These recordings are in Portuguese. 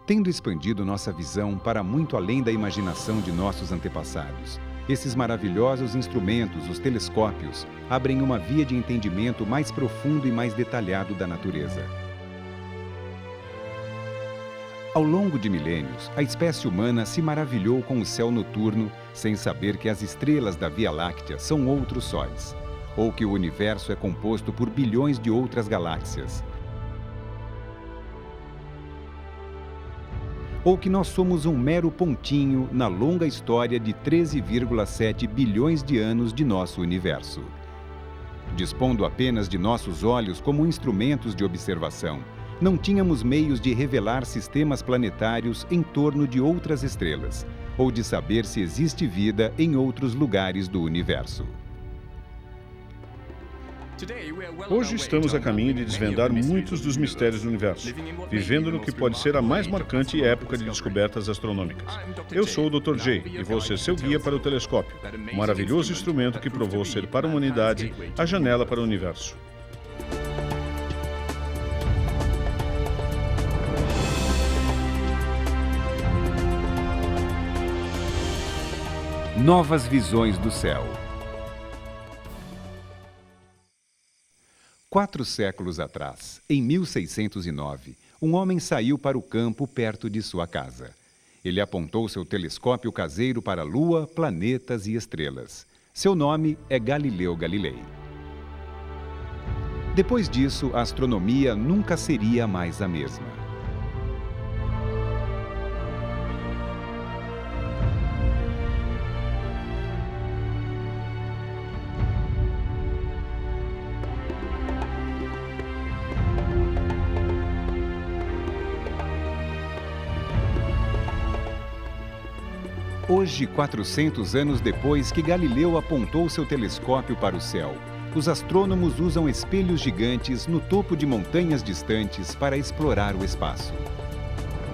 Tendo expandido nossa visão para muito além da imaginação de nossos antepassados, esses maravilhosos instrumentos, os telescópios, abrem uma via de entendimento mais profundo e mais detalhado da natureza. Ao longo de milênios, a espécie humana se maravilhou com o céu noturno sem saber que as estrelas da Via Láctea são outros sóis, ou que o universo é composto por bilhões de outras galáxias, ou que nós somos um mero pontinho na longa história de 13,7 bilhões de anos de nosso universo. Dispondo apenas de nossos olhos como instrumentos de observação, não tínhamos meios de revelar sistemas planetários em torno de outras estrelas, ou de saber se existe vida em outros lugares do universo. Hoje estamos a caminho de desvendar muitos dos mistérios do universo, vivendo no que pode ser a mais marcante época de descobertas astronômicas. Eu sou o Dr. J e vou ser seu guia para o telescópio, um maravilhoso instrumento que provou ser para a humanidade a janela para o universo. Novas visões do céu. 4 séculos atrás, em 1609, um homem saiu para o campo perto de sua casa. Ele apontou seu telescópio caseiro para a Lua, planetas e estrelas. Seu nome é Galileu Galilei. Depois disso, a astronomia nunca seria mais a mesma. Hoje, 400 anos depois que Galileu apontou seu telescópio para o céu, os astrônomos usam espelhos gigantes no topo de montanhas distantes para explorar o espaço.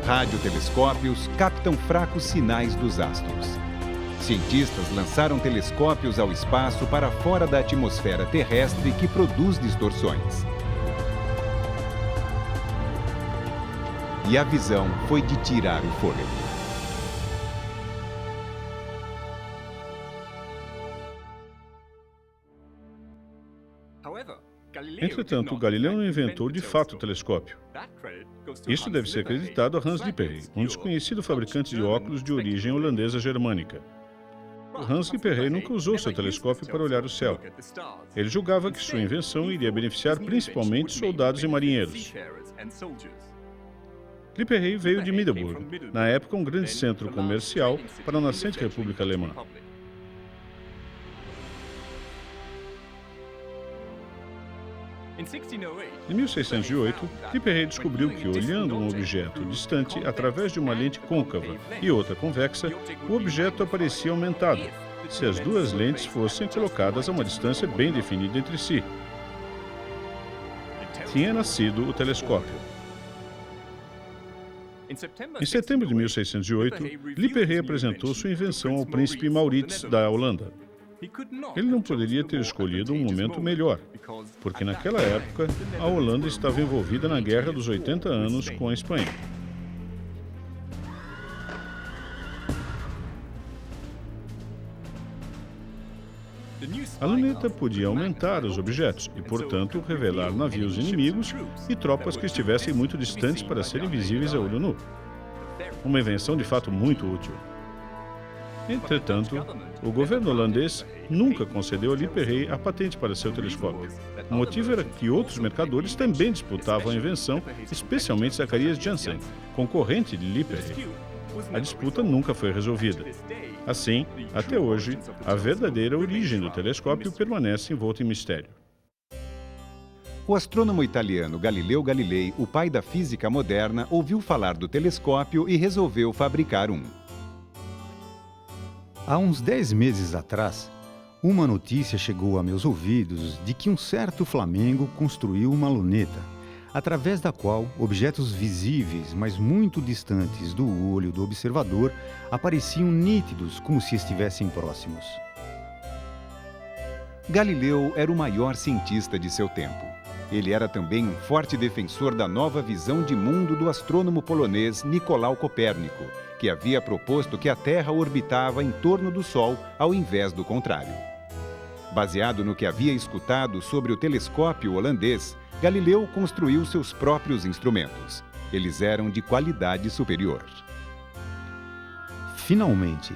Radiotelescópios captam fracos sinais dos astros. Cientistas lançaram telescópios ao espaço para fora da atmosfera terrestre que produz distorções. E a visão foi de tirar o fôlego. Entretanto, Galileu não inventou de fato o telescópio. Isso deve ser acreditado a Hans Lippershey, um desconhecido fabricante de óculos de origem holandesa germânica. Hans Lippershey nunca usou seu telescópio para olhar o céu. Ele julgava que sua invenção iria beneficiar principalmente soldados e marinheiros. Lippershey veio de Middelburg, na época um grande centro comercial para a nascente República Alemã. Em 1608, Lippershey descobriu que, olhando um objeto distante através de uma lente côncava e outra convexa, o objeto aparecia aumentado, se as duas lentes fossem colocadas a uma distância bem definida entre si. Tinha nascido o telescópio. Em setembro de 1608, Lippershey apresentou sua invenção ao príncipe Maurits da Holanda. Ele não poderia ter escolhido um momento melhor, porque naquela época a Holanda estava envolvida na Guerra dos 80 anos com a Espanha. A luneta podia aumentar os objetos e, portanto, revelar navios inimigos e tropas que estivessem muito distantes para serem visíveis a olho nu. Uma invenção de fato muito útil. Entretanto, o governo holandês nunca concedeu a Lippershey a patente para seu telescópio. O motivo era que outros mercadores também disputavam a invenção, especialmente Zacharias Janssen, concorrente de Lippershey. A disputa nunca foi resolvida. Assim, até hoje, a verdadeira origem do telescópio permanece envolta em mistério. O astrônomo italiano Galileu Galilei, o pai da física moderna, ouviu falar do telescópio e resolveu fabricar um. Há uns 10 meses atrás, uma notícia chegou a meus ouvidos de que um certo Flamengo construiu uma luneta, através da qual objetos visíveis, mas muito distantes do olho do observador, apareciam nítidos como se estivessem próximos. Galileu era o maior cientista de seu tempo. Ele era também um forte defensor da nova visão de mundo do astrônomo polonês Nicolau Copérnico, que havia proposto que a Terra orbitava em torno do Sol ao invés do contrário. Baseado no que havia escutado sobre o telescópio holandês, Galileu construiu seus próprios instrumentos. Eles eram de qualidade superior. Finalmente,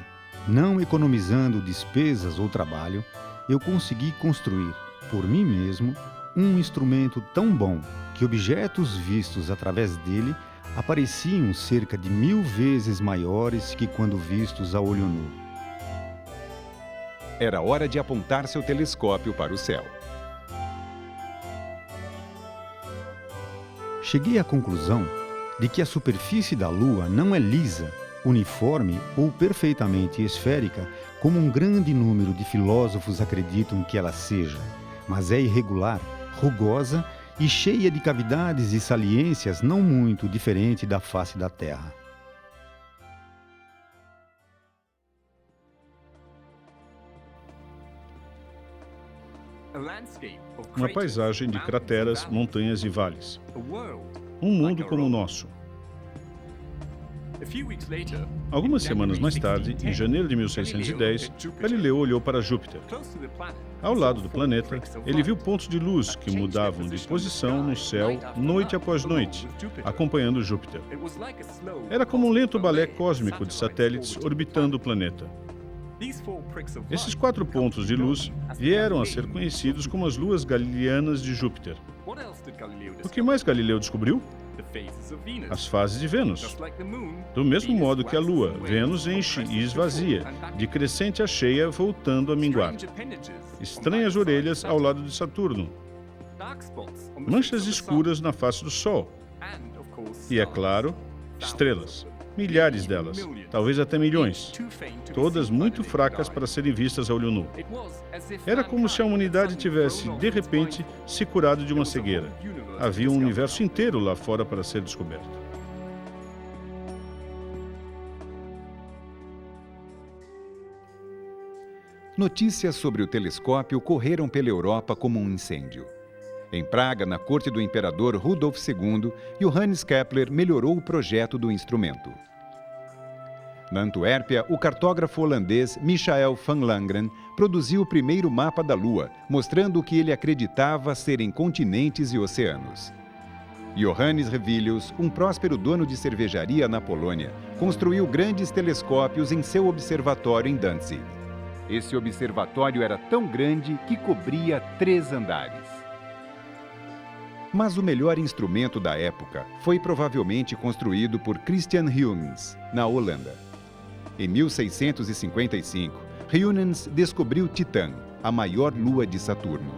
não economizando despesas ou trabalho, eu consegui construir, por mim mesmo, um instrumento tão bom que objetos vistos através dele apareciam cerca de 1000 vezes maiores que quando vistos a olho nu. Era hora de apontar seu telescópio para o céu. Cheguei à conclusão de que a superfície da Lua não é lisa, uniforme ou perfeitamente esférica, como um grande número de filósofos acreditam que ela seja, mas é irregular, rugosa e cheia de cavidades e saliências não muito diferente da face da Terra. Uma paisagem de crateras, montanhas e vales. Um mundo como o nosso. Algumas semanas mais tarde, em janeiro de 1610, Galileu olhou para Júpiter. Ao lado do planeta, ele viu pontos de luz que mudavam de posição no céu noite após noite, acompanhando Júpiter. Era como um lento balé cósmico de satélites orbitando o planeta. Esses 4 pontos de luz vieram a ser conhecidos como as luas galileanas de Júpiter. O que mais Galileu descobriu? As fases de Vênus. Do mesmo modo que a Lua, Vênus enche e esvazia, de crescente a cheia, voltando a minguar. Estranhas orelhas ao lado de Saturno. Manchas escuras na face do Sol. E, é claro, estrelas. Milhares delas, talvez até milhões, todas muito fracas para serem vistas a olho nu. Era como se a humanidade tivesse, de repente, se curado de uma cegueira. Havia um universo inteiro lá fora para ser descoberto. Notícias sobre o telescópio correram pela Europa como um incêndio. Em Praga, na corte do imperador Rudolf II, Johannes Kepler melhorou o projeto do instrumento. Na Antuérpia, o cartógrafo holandês Michael van Langren produziu o primeiro mapa da Lua, mostrando o que ele acreditava serem continentes e oceanos. Johannes Revilius, um próspero dono de cervejaria na Polônia, construiu grandes telescópios em seu observatório em Danzig. Esse observatório era tão grande que cobria 3 andares. Mas o melhor instrumento da época foi provavelmente construído por Christian Huygens, na Holanda. Em 1655, Huygens descobriu Titã, a maior lua de Saturno.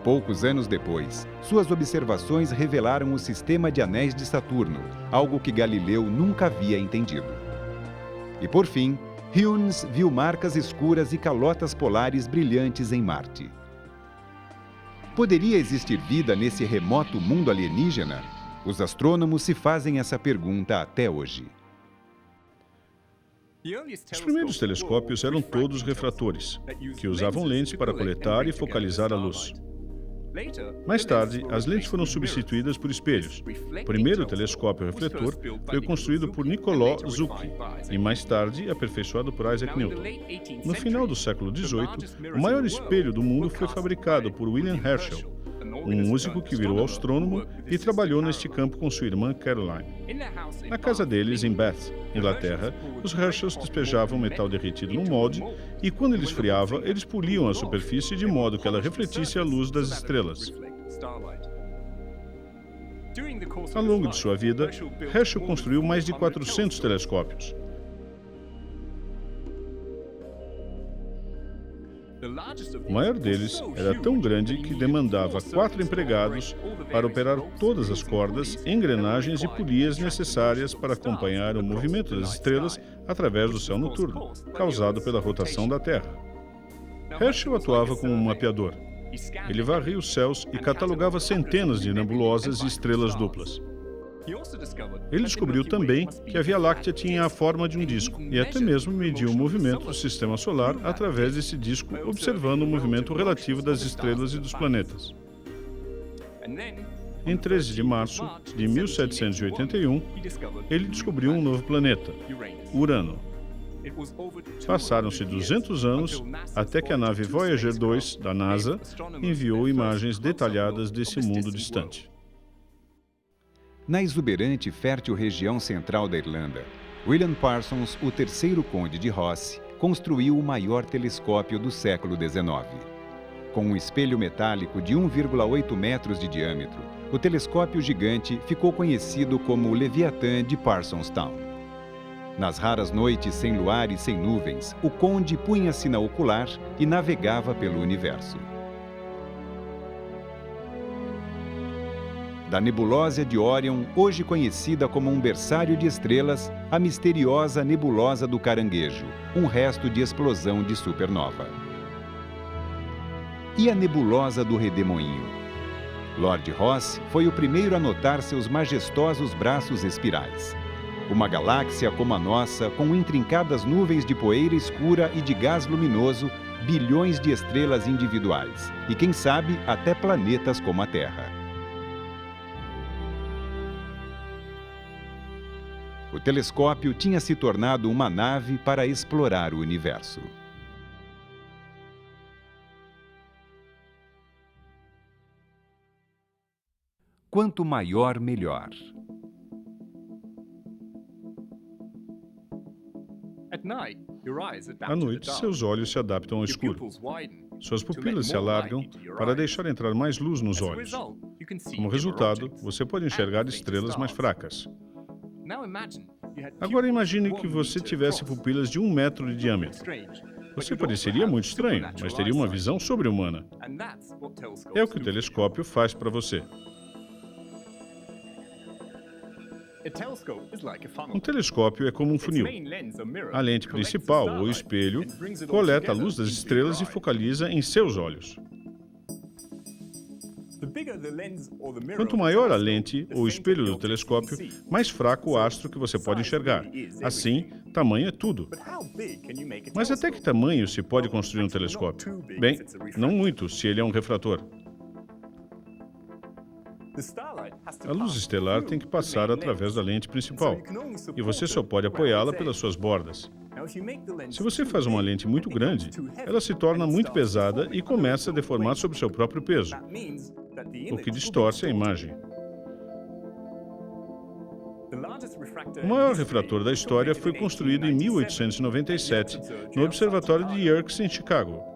Poucos anos depois, suas observações revelaram o sistema de anéis de Saturno, algo que Galileu nunca havia entendido. E por fim, Huygens viu marcas escuras e calotas polares brilhantes em Marte. Poderia existir vida nesse remoto mundo alienígena? Os astrônomos se fazem essa pergunta até hoje. Os primeiros telescópios eram todos refratores, que usavam lentes para coletar e focalizar a luz. Mais tarde, as lentes foram substituídas por espelhos. O primeiro telescópio refletor foi construído por Nicolau Zucchi e mais tarde aperfeiçoado por Isaac Newton. No final do século XVIII, o maior espelho do mundo foi fabricado por William Herschel, um músico que virou astrônomo e trabalhou neste campo com sua irmã Caroline. Na casa deles, em Bath, Inglaterra, os Herschels despejavam metal derretido num molde e, quando ele esfriava, eles poliam a superfície de modo que ela refletisse a luz das estrelas. Ao longo de sua vida, Herschel construiu mais de 400 telescópios. O maior deles era tão grande que demandava 4 empregados para operar todas as cordas, engrenagens e polias necessárias para acompanhar o movimento das estrelas através do céu noturno, causado pela rotação da Terra. Herschel atuava como um mapeador. Ele varria os céus e catalogava centenas de nebulosas e estrelas duplas. Ele descobriu também que a Via Láctea tinha a forma de um disco e até mesmo mediu o movimento do sistema solar através desse disco, observando o movimento relativo das estrelas e dos planetas. Em 13 de março de 1781, ele descobriu um novo planeta, Urano. Passaram-se 200 anos até que a nave Voyager 2 da NASA enviou imagens detalhadas desse mundo distante. Na exuberante e fértil região central da Irlanda, William Parsons, o terceiro conde de Rosse, construiu o maior telescópio do século XIX. Com um espelho metálico de 1,8 metros de diâmetro, o telescópio gigante ficou conhecido como o Leviatã de Parsonstown. Nas raras noites sem luar e sem nuvens, o conde punha-se na ocular e navegava pelo universo. Da nebulosa de Órion, hoje conhecida como um berçário de estrelas, a misteriosa nebulosa do Caranguejo, um resto de explosão de supernova. E a nebulosa do Redemoinho? Lord Rosse foi o primeiro a notar seus majestosos braços espirais. Uma galáxia como a nossa, com intrincadas nuvens de poeira escura e de gás luminoso, bilhões de estrelas individuais e, quem sabe, até planetas como a Terra. O telescópio tinha se tornado uma nave para explorar o universo. Quanto maior, melhor. À noite, seus olhos se adaptam ao escuro. Suas pupilas se alargam para deixar entrar mais luz nos olhos. Como resultado, você pode enxergar estrelas mais fracas. Agora imagine que você tivesse pupilas de 1 metro de diâmetro. Você pareceria muito estranho, mas teria uma visão sobre-humana. É o que o telescópio faz para você. Um telescópio é como um funil. A lente principal, ou espelho, coleta a luz das estrelas e focaliza em seus olhos. Quanto maior a lente ou espelho do telescópio, mais fraco o astro que você pode enxergar. Assim, tamanho é tudo. Mas até que tamanho se pode construir um telescópio? Bem, não muito, se ele é um refrator. A luz estelar tem que passar através da lente principal, e você só pode apoiá-la pelas suas bordas. Se você faz uma lente muito grande, ela se torna muito pesada e começa a deformar sob seu próprio peso, o que distorce a imagem. O maior refrator da história foi construído em 1897 no Observatório de Yerkes, em Chicago.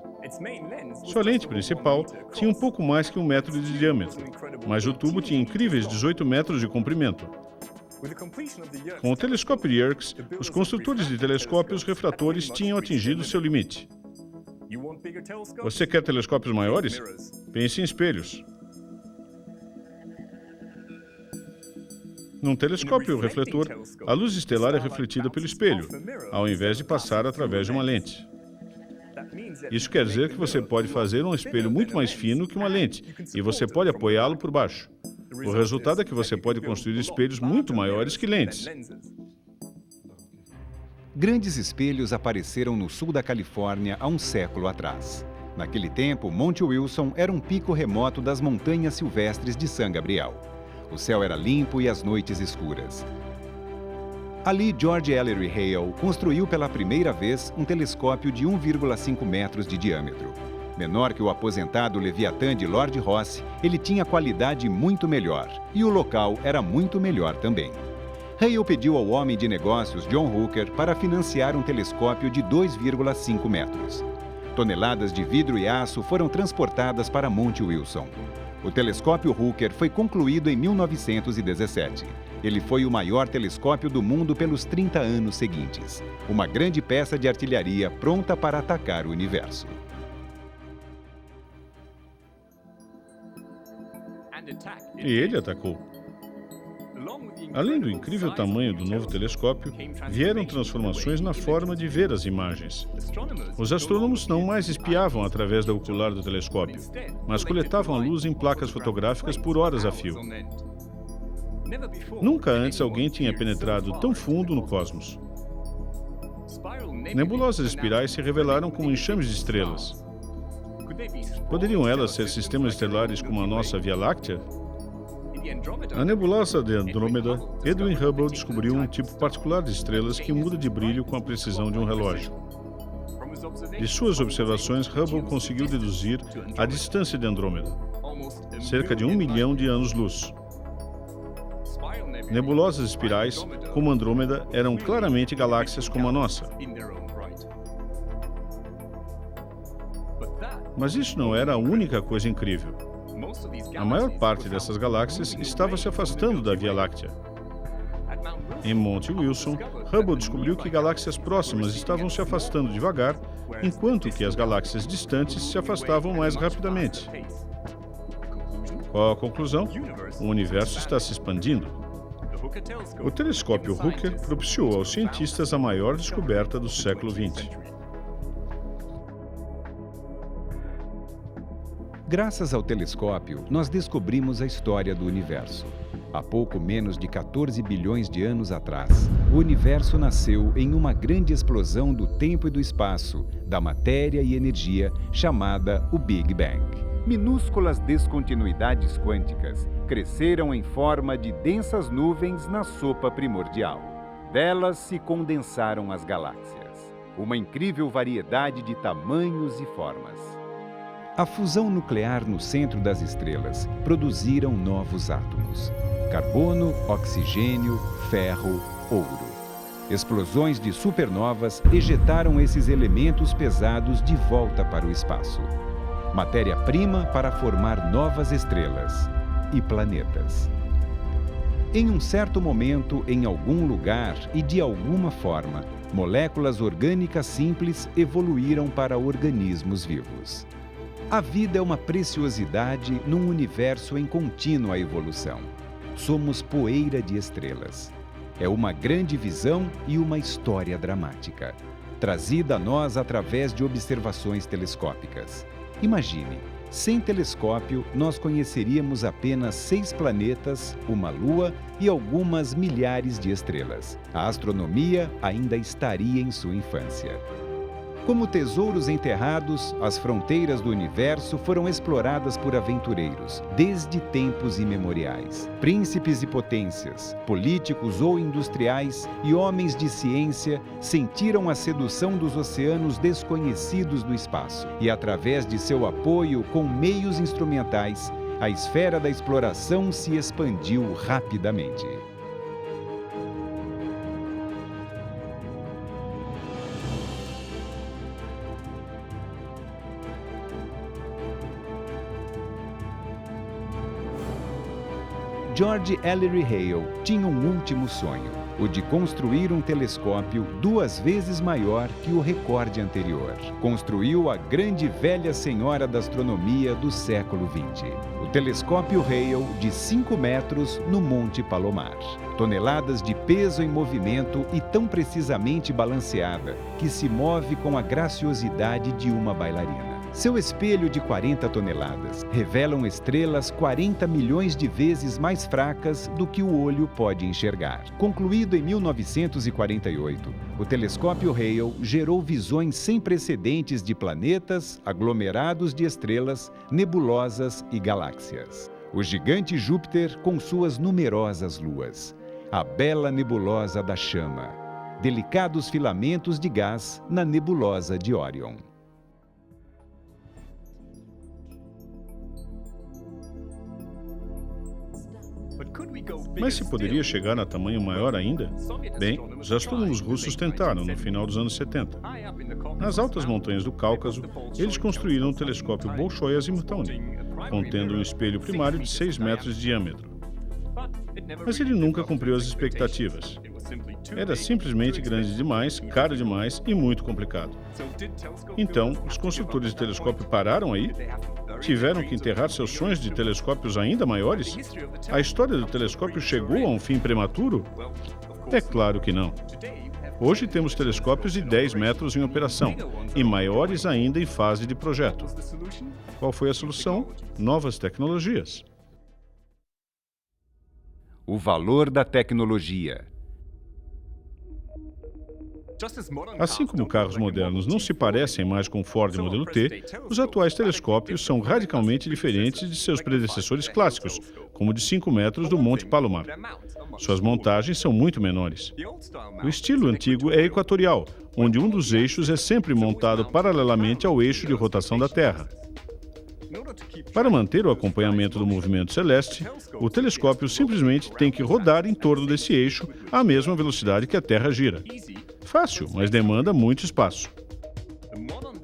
Sua lente principal tinha um pouco mais que 1 metro de diâmetro, mas o tubo tinha incríveis 18 metros de comprimento. Com o telescópio Yerkes, os construtores de telescópios refratores tinham atingido seu limite. Você quer telescópios maiores? Pense em espelhos. Num telescópio refletor, a luz estelar é refletida pelo espelho, ao invés de passar através de uma lente. Isso quer dizer que você pode fazer um espelho muito mais fino que uma lente, e você pode apoiá-lo por baixo. O resultado é que você pode construir espelhos muito maiores que lentes. Grandes espelhos apareceram no sul da Califórnia há um século atrás. Naquele tempo, Monte Wilson era um pico remoto das montanhas silvestres de San Gabriel. O céu era limpo e as noites escuras. Ali, George Ellery Hale construiu pela primeira vez um telescópio de 1,5 metros de diâmetro. Menor que o aposentado Leviatã de Lord Rosse, ele tinha qualidade muito melhor, e o local era muito melhor também. Hale pediu ao homem de negócios John Hooker para financiar um telescópio de 2,5 metros. Toneladas de vidro e aço foram transportadas para Monte Wilson. O telescópio Hooker foi concluído em 1917. Ele foi o maior telescópio do mundo pelos 30 anos seguintes. Uma grande peça de artilharia pronta para atacar o universo. E ele atacou. Além do incrível tamanho do novo telescópio, vieram transformações na forma de ver as imagens. Os astrônomos não mais espiavam através da ocular do telescópio, mas coletavam a luz em placas fotográficas por horas a fio. Nunca antes alguém tinha penetrado tão fundo no cosmos. Nebulosas espirais se revelaram como enxames de estrelas. Poderiam elas ser sistemas estelares como a nossa Via Láctea? Na nebulosa de Andrômeda, Edwin Hubble descobriu um tipo particular de estrelas que muda de brilho com a precisão de um relógio. De suas observações, Hubble conseguiu deduzir a distância de Andrômeda, cerca de 1 milhão de anos-luz. Nebulosas espirais, como Andrômeda, eram claramente galáxias como a nossa. Mas isso não era a única coisa incrível. A maior parte dessas galáxias estava se afastando da Via Láctea. Em Monte Wilson, Hubble descobriu que galáxias próximas estavam se afastando devagar, enquanto que as galáxias distantes se afastavam mais rapidamente. Qual a conclusão? O universo está se expandindo. O telescópio Hooker propiciou aos cientistas a maior descoberta do século XX. Graças ao telescópio, nós descobrimos a história do universo. Há pouco menos de 14 bilhões de anos atrás, o universo nasceu em uma grande explosão do tempo e do espaço, da matéria e energia, chamada o Big Bang. Minúsculas descontinuidades quânticas cresceram em forma de densas nuvens na sopa primordial. Delas se condensaram as galáxias, uma incrível variedade de tamanhos e formas. A fusão nuclear no centro das estrelas produziram novos átomos: carbono, oxigênio, ferro, ouro. Explosões de supernovas ejetaram esses elementos pesados de volta para o espaço. Matéria-prima para formar novas estrelas e planetas. Em um certo momento, em algum lugar e de alguma forma, moléculas orgânicas simples evoluíram para organismos vivos. A vida é uma preciosidade num universo em contínua evolução. Somos poeira de estrelas. É uma grande visão e uma história dramática, trazida a nós através de observações telescópicas. Imagine, sem telescópio, nós conheceríamos apenas 6 planetas, uma lua e algumas milhares de estrelas. A astronomia ainda estaria em sua infância. Como tesouros enterrados, as fronteiras do universo foram exploradas por aventureiros, desde tempos imemoriais. Príncipes e potências, políticos ou industriais e homens de ciência sentiram a sedução dos oceanos desconhecidos do espaço e, através de seu apoio com meios instrumentais, a esfera da exploração se expandiu rapidamente. George Ellery Hale tinha um último sonho, o de construir um telescópio 2 vezes maior que o recorde anterior. Construiu a grande velha senhora da astronomia do século XX, o telescópio Hale de 5 metros no Monte Palomar. Toneladas de peso em movimento e tão precisamente balanceada que se move com a graciosidade de uma bailarina. Seu espelho de 40 toneladas revelam estrelas 40 milhões de vezes mais fracas do que o olho pode enxergar. Concluído em 1948, o telescópio Hale gerou visões sem precedentes de planetas, aglomerados de estrelas, nebulosas e galáxias. O gigante Júpiter com suas numerosas luas. A bela nebulosa da Chama. Delicados filamentos de gás na nebulosa de Órion. Mas se poderia chegar a tamanho maior ainda? Bem, os astrônomos russos tentaram no final dos anos 70. Nas altas montanhas do Cáucaso, eles construíram o telescópio Bolshoi Azimutowny, contendo um espelho primário de 6 metros de diâmetro. Mas ele nunca cumpriu as expectativas. Era simplesmente grande demais, caro demais e muito complicado. Então, os construtores de telescópio pararam aí? Tiveram que enterrar seus sonhos de telescópios ainda maiores? A história do telescópio chegou a um fim prematuro? É claro que não. Hoje temos telescópios de 10 metros em operação e maiores ainda em fase de projeto. Qual foi a solução? Novas tecnologias. O valor da tecnologia. Assim como carros modernos não se parecem mais com o Ford modelo T, os atuais telescópios são radicalmente diferentes de seus predecessores clássicos, como o de 5 metros do Monte Palomar. Suas montagens são muito menores. O estilo antigo é equatorial, onde um dos eixos é sempre montado paralelamente ao eixo de rotação da Terra. Para manter o acompanhamento do movimento celeste, o telescópio simplesmente tem que rodar em torno desse eixo à mesma velocidade que a Terra gira. Fácil, mas demanda muito espaço.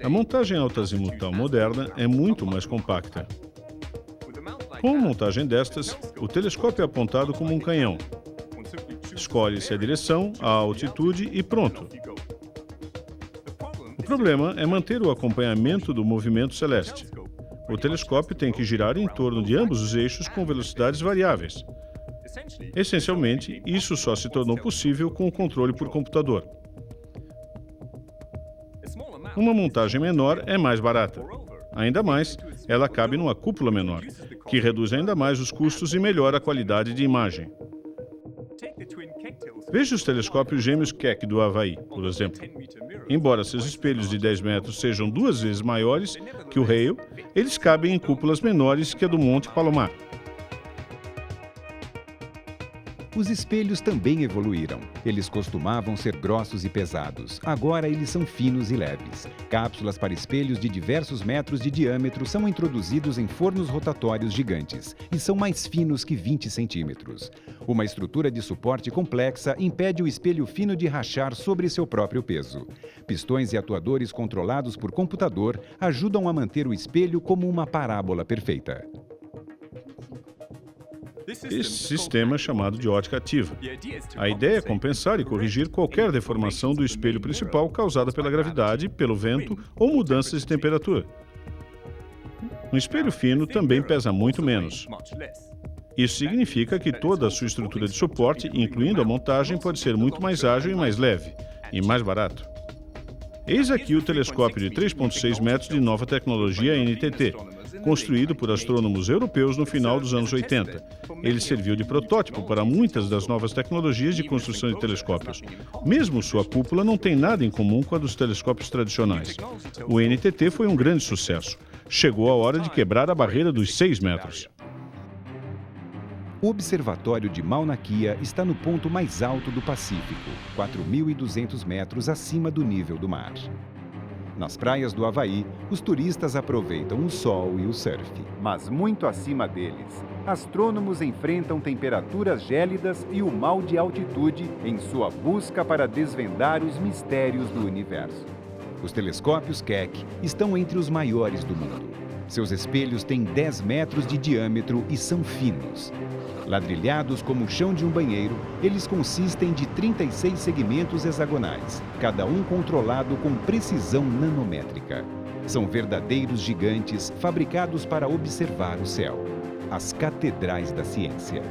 A montagem alta-azimutal moderna é muito mais compacta. Com uma montagem destas, o telescópio é apontado como um canhão. Escolhe-se a direção, a altitude e pronto. O problema é manter o acompanhamento do movimento celeste. O telescópio tem que girar em torno de ambos os eixos com velocidades variáveis. Essencialmente, isso só se tornou possível com o controle por computador. Uma montagem menor é mais barata. Ainda mais, ela cabe numa cúpula menor, que reduz ainda mais os custos e melhora a qualidade de imagem. Veja os telescópios gêmeos Keck do Havaí, por exemplo. Embora seus espelhos de 10 metros sejam 2 vezes maiores que o Hale, eles cabem em cúpulas menores que a do Monte Palomar. Os espelhos também evoluíram. Eles costumavam ser grossos e pesados. Agora eles são finos e leves. Cápsulas para espelhos de diversos metros de diâmetro são introduzidos em fornos rotatórios gigantes e são mais finos que 20 centímetros. Uma estrutura de suporte complexa impede o espelho fino de rachar sobre seu próprio peso. Pistões e atuadores controlados por computador ajudam a manter o espelho como uma parábola perfeita. Esse sistema é chamado de ótica ativa. A ideia é compensar e corrigir qualquer deformação do espelho principal causada pela gravidade, pelo vento ou mudanças de temperatura. Um espelho fino também pesa muito menos. Isso significa que toda a sua estrutura de suporte, incluindo a montagem, pode ser muito mais ágil e mais leve, e mais barato. Eis aqui o telescópio de 3,6 metros de nova tecnologia NTT, construído por astrônomos europeus no final dos anos 80. Ele serviu de protótipo para muitas das novas tecnologias de construção de telescópios. Mesmo sua cúpula não tem nada em comum com a dos telescópios tradicionais. O NTT foi um grande sucesso. Chegou a hora de quebrar a barreira dos 6 metros. O Observatório de Mauna Kea está no ponto mais alto do Pacífico, 4.200 metros acima do nível do mar. Nas praias do Havaí, os turistas aproveitam o sol e o surf. Mas muito acima deles, astrônomos enfrentam temperaturas gélidas e o mal de altitude em sua busca para desvendar os mistérios do universo. Os telescópios Keck estão entre os maiores do mundo. Seus espelhos têm 10 metros de diâmetro e são finos. Ladrilhados como o chão de um banheiro, eles consistem de 36 segmentos hexagonais, cada um controlado com precisão nanométrica. São verdadeiros gigantes fabricados para observar o céu. As catedrais da ciência.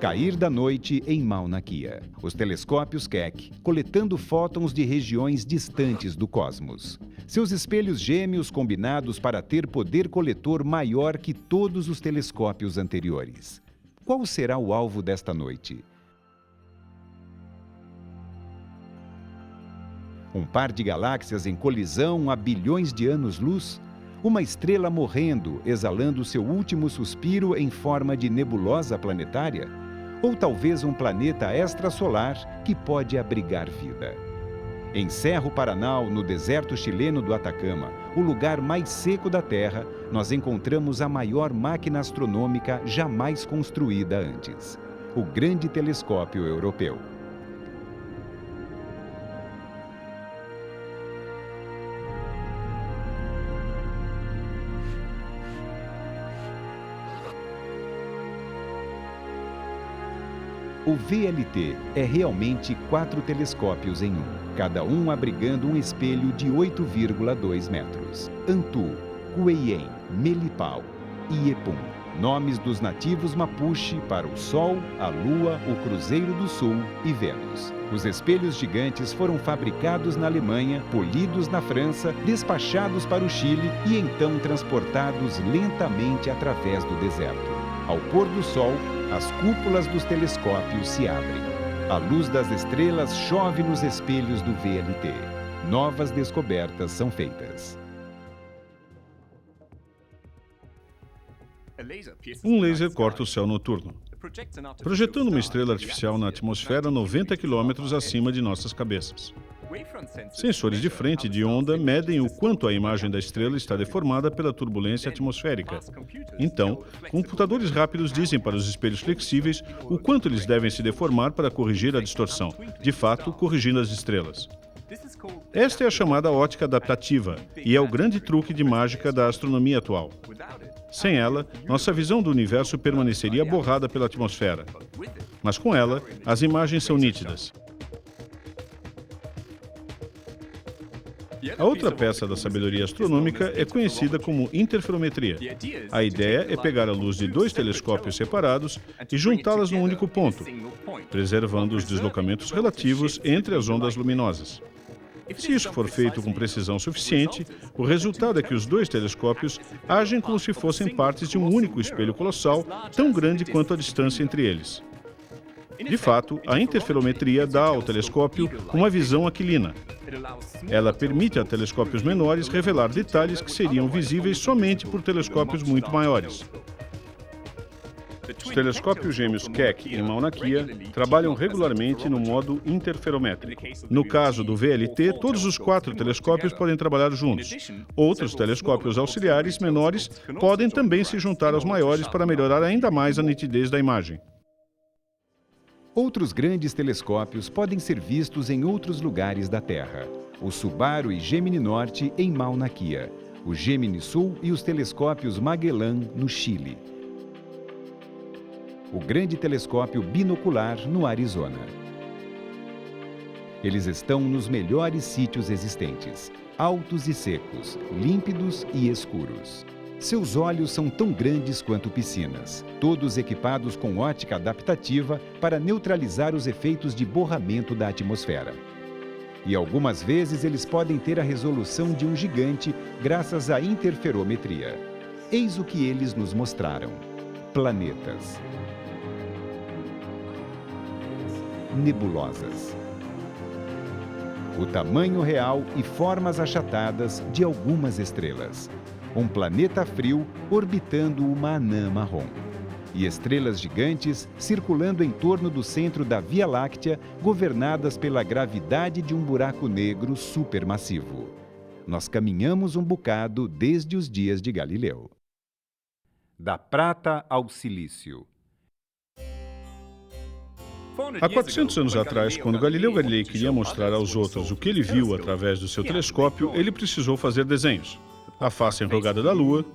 Cair da noite em Mauna Kea. Os telescópios Keck coletando fótons de regiões distantes do cosmos. Seus espelhos gêmeos combinados para ter poder coletor maior que todos os telescópios anteriores. Qual será o alvo desta noite? Um par de galáxias em colisão a bilhões de anos-luz? Uma estrela morrendo, exalando seu último suspiro em forma de nebulosa planetária? Ou talvez um planeta extrasolar que pode abrigar vida? Em Cerro Paranal, no deserto chileno do Atacama, o lugar mais seco da Terra, nós encontramos a maior máquina astronômica jamais construída antes, o Grande Telescópio Europeu. O VLT é realmente 4 telescópios em um, cada um abrigando um espelho de 8,2 metros. Antu, Cueien, Melipau e Epum, nomes dos nativos Mapuche para o Sol, a Lua, o Cruzeiro do Sul e Vênus. Os espelhos gigantes foram fabricados na Alemanha, polidos na França, despachados para o Chile e então transportados lentamente através do deserto. Ao pôr do sol, as cúpulas dos telescópios se abrem. A luz das estrelas chove nos espelhos do VLT. Novas descobertas são feitas. Um laser corta o céu noturno, projetando uma estrela artificial na atmosfera 90 quilômetros acima de nossas cabeças. Sensores de frente e de onda medem o quanto a imagem da estrela está deformada pela turbulência atmosférica. Então, computadores rápidos dizem para os espelhos flexíveis o quanto eles devem se deformar para corrigir a distorção, de fato, corrigindo as estrelas. Esta é a chamada ótica adaptativa e é o grande truque de mágica da astronomia atual. Sem ela, nossa visão do universo permaneceria borrada pela atmosfera. Mas com ela, as imagens são nítidas. A outra peça da sabedoria astronômica é conhecida como interferometria. A ideia é pegar a luz de dois telescópios separados e juntá-las num único ponto, preservando os deslocamentos relativos entre as ondas luminosas. Se isso for feito com precisão suficiente, o resultado é que os dois telescópios agem como se fossem partes de um único espelho colossal, tão grande quanto a distância entre eles. De fato, a interferometria dá ao telescópio uma visão aquilina. Ela permite a telescópios menores revelar detalhes que seriam visíveis somente por telescópios muito maiores. Os telescópios gêmeos Keck e Mauna Kea trabalham regularmente no modo interferométrico. No caso do VLT, todos os 4 telescópios podem trabalhar juntos. Outros telescópios auxiliares menores podem também se juntar aos maiores para melhorar ainda mais a nitidez da imagem. Outros grandes telescópios podem ser vistos em outros lugares da Terra. O Subaru e Gemini Norte em Mauna Kea, o Gemini Sul e os telescópios Magellan no Chile. O grande telescópio binocular no Arizona. Eles estão nos melhores sítios existentes, altos e secos, límpidos e escuros. Seus olhos são tão grandes quanto piscinas, todos equipados com ótica adaptativa para neutralizar os efeitos de borramento da atmosfera. E algumas vezes eles podem ter a resolução de um gigante graças à interferometria. Eis o que eles nos mostraram: planetas, nebulosas, o tamanho real e formas achatadas de algumas estrelas, um planeta frio orbitando uma anã marrom, e estrelas gigantes circulando em torno do centro da Via Láctea, governadas pela gravidade de um buraco negro supermassivo. Nós caminhamos um bocado desde os dias de Galileu. Da prata ao silício. Há 400 anos atrás, quando Galileu Galilei queria mostrar aos outros o que ele viu através do seu telescópio, ele precisou fazer desenhos. A face enrugada da Lua,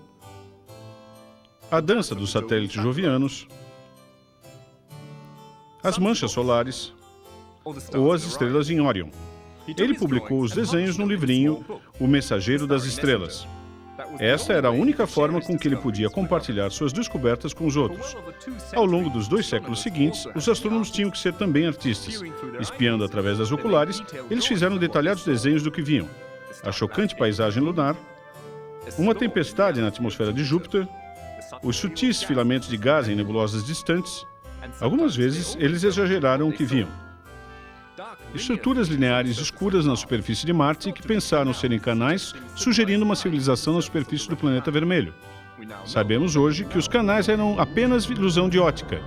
a dança dos satélites jovianos, as manchas solares ou as estrelas em Órion. Ele publicou os desenhos no livrinho O Mensageiro das Estrelas. Esta era a única forma com que ele podia compartilhar suas descobertas com os outros. Ao longo dos 2 séculos seguintes, os astrônomos tinham que ser também artistas. Espiando através das oculares, eles fizeram detalhados desenhos do que viam: a chocante paisagem lunar, uma tempestade na atmosfera de Júpiter, os sutis filamentos de gás em nebulosas distantes. Algumas vezes, eles exageraram o que viam: estruturas lineares escuras na superfície de Marte que pensaram serem canais, sugerindo uma civilização na superfície do planeta vermelho. Sabemos hoje que os canais eram apenas ilusão de ótica.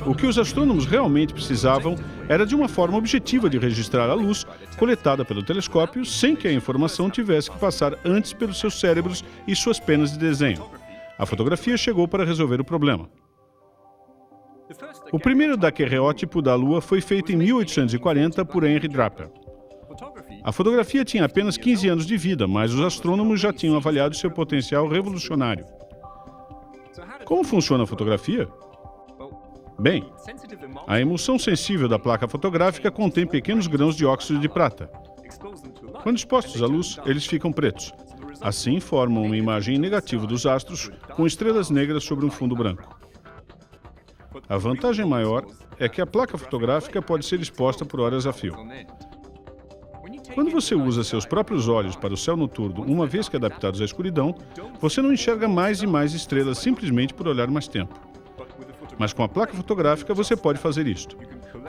O que os astrônomos realmente precisavam era de uma forma objetiva de registrar a luz coletada pelo telescópio sem que a informação tivesse que passar antes pelos seus cérebros e suas penas de desenho. A fotografia chegou para resolver o problema. O primeiro daguerreótipo da Lua foi feito em 1840 por Henry Draper. A fotografia tinha apenas 15 anos de vida, mas os astrônomos já tinham avaliado seu potencial revolucionário. Como funciona a fotografia? Bem, a emulsão sensível da placa fotográfica contém pequenos grãos de óxido de prata. Quando expostos à luz, eles ficam pretos. Assim, formam uma imagem negativa dos astros com estrelas negras sobre um fundo branco. A vantagem maior é que a placa fotográfica pode ser exposta por horas a fio. Quando você usa seus próprios olhos para o céu noturno, uma vez que adaptados à escuridão, você não enxerga mais e mais estrelas simplesmente por olhar mais tempo. Mas com a placa fotográfica você pode fazer isto.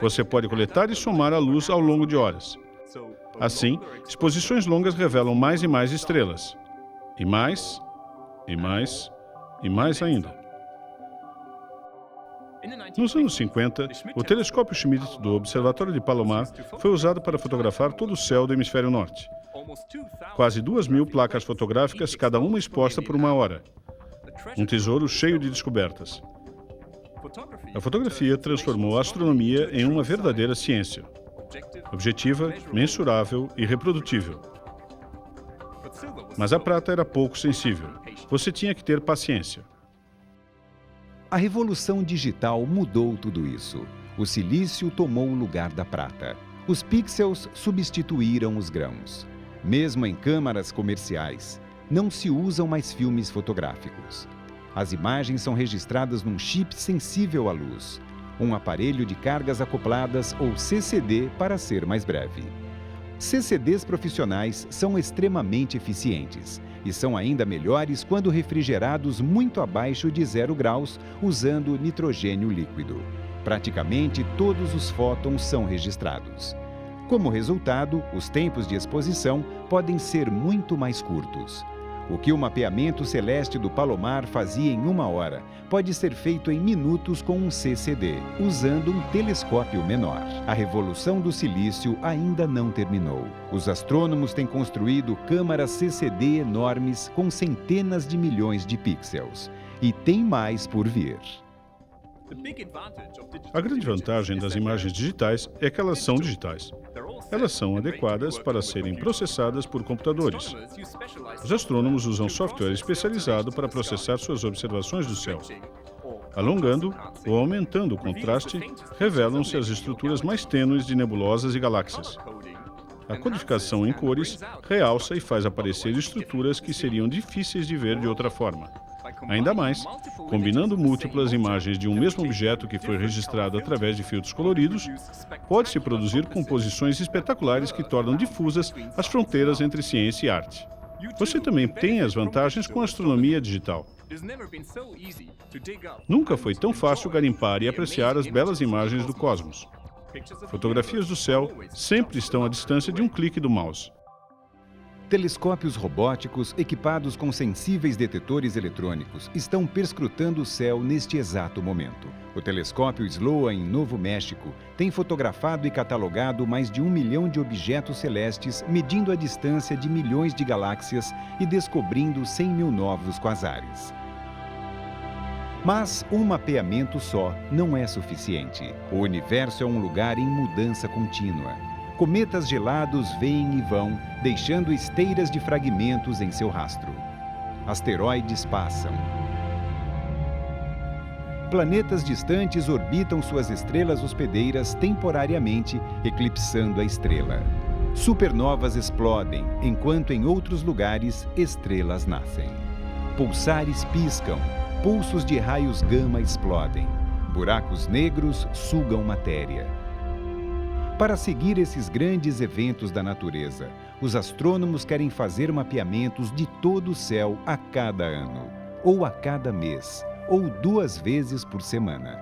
Você pode coletar e somar a luz ao longo de horas. Assim, exposições longas revelam mais e mais estrelas. E mais, e mais, e mais ainda. Nos anos 50, o telescópio Schmidt do Observatório de Palomar foi usado para fotografar todo o céu do hemisfério norte. Quase 2.000 placas fotográficas, cada uma exposta por 1 hora. Um tesouro cheio de descobertas. A fotografia transformou a astronomia em uma verdadeira ciência. Objetiva, mensurável e reprodutível. Mas a prata era pouco sensível. Você tinha que ter paciência. A revolução digital mudou tudo isso. O silício tomou o lugar da prata. Os pixels substituíram os grãos. Mesmo em câmaras comerciais, não se usam mais filmes fotográficos. As imagens são registradas num chip sensível à luz, um aparelho de cargas acopladas ou CCD para ser mais breve. CCDs profissionais são extremamente eficientes e são ainda melhores quando refrigerados muito abaixo de 0 graus usando nitrogênio líquido. Praticamente todos os fótons são registrados. Como resultado, os tempos de exposição podem ser muito mais curtos. O que o mapeamento celeste do Palomar fazia em 1 hora pode ser feito em minutos com um CCD, usando um telescópio menor. A revolução do silício ainda não terminou. Os astrônomos têm construído câmaras CCD enormes com centenas de milhões de pixels. E tem mais por vir. A grande vantagem das imagens digitais é que elas são digitais. Elas são adequadas para serem processadas por computadores. Os astrônomos usam software especializado para processar suas observações do céu. Alongando ou aumentando o contraste, revelam-se as estruturas mais tênues de nebulosas e galáxias. A codificação em cores realça e faz aparecer estruturas que seriam difíceis de ver de outra forma. Ainda mais, combinando múltiplas imagens de um mesmo objeto que foi registrado através de filtros coloridos, pode-se produzir composições espetaculares que tornam difusas as fronteiras entre ciência e arte. Você também tem as vantagens com a astronomia digital. Nunca foi tão fácil garimpar e apreciar as belas imagens do cosmos. Fotografias do céu sempre estão à distância de um clique do mouse. Telescópios robóticos equipados com sensíveis detetores eletrônicos estão perscrutando o céu neste exato momento. O telescópio SLOA, em Novo México, tem fotografado e catalogado mais de 1 milhão de objetos celestes, medindo a distância de milhões de galáxias e descobrindo 100 mil novos quasares. Mas um mapeamento só não é suficiente. O universo é um lugar em mudança contínua. Cometas gelados vêm e vão, deixando esteiras de fragmentos em seu rastro. Asteroides passam. Planetas distantes orbitam suas estrelas hospedeiras temporariamente, eclipsando a estrela. Supernovas explodem, enquanto em outros lugares estrelas nascem. Pulsares piscam, pulsos de raios gama explodem. Buracos negros sugam matéria. Para seguir esses grandes eventos da natureza, os astrônomos querem fazer mapeamentos de todo o céu a cada ano, ou a cada mês, ou 2 vezes por semana.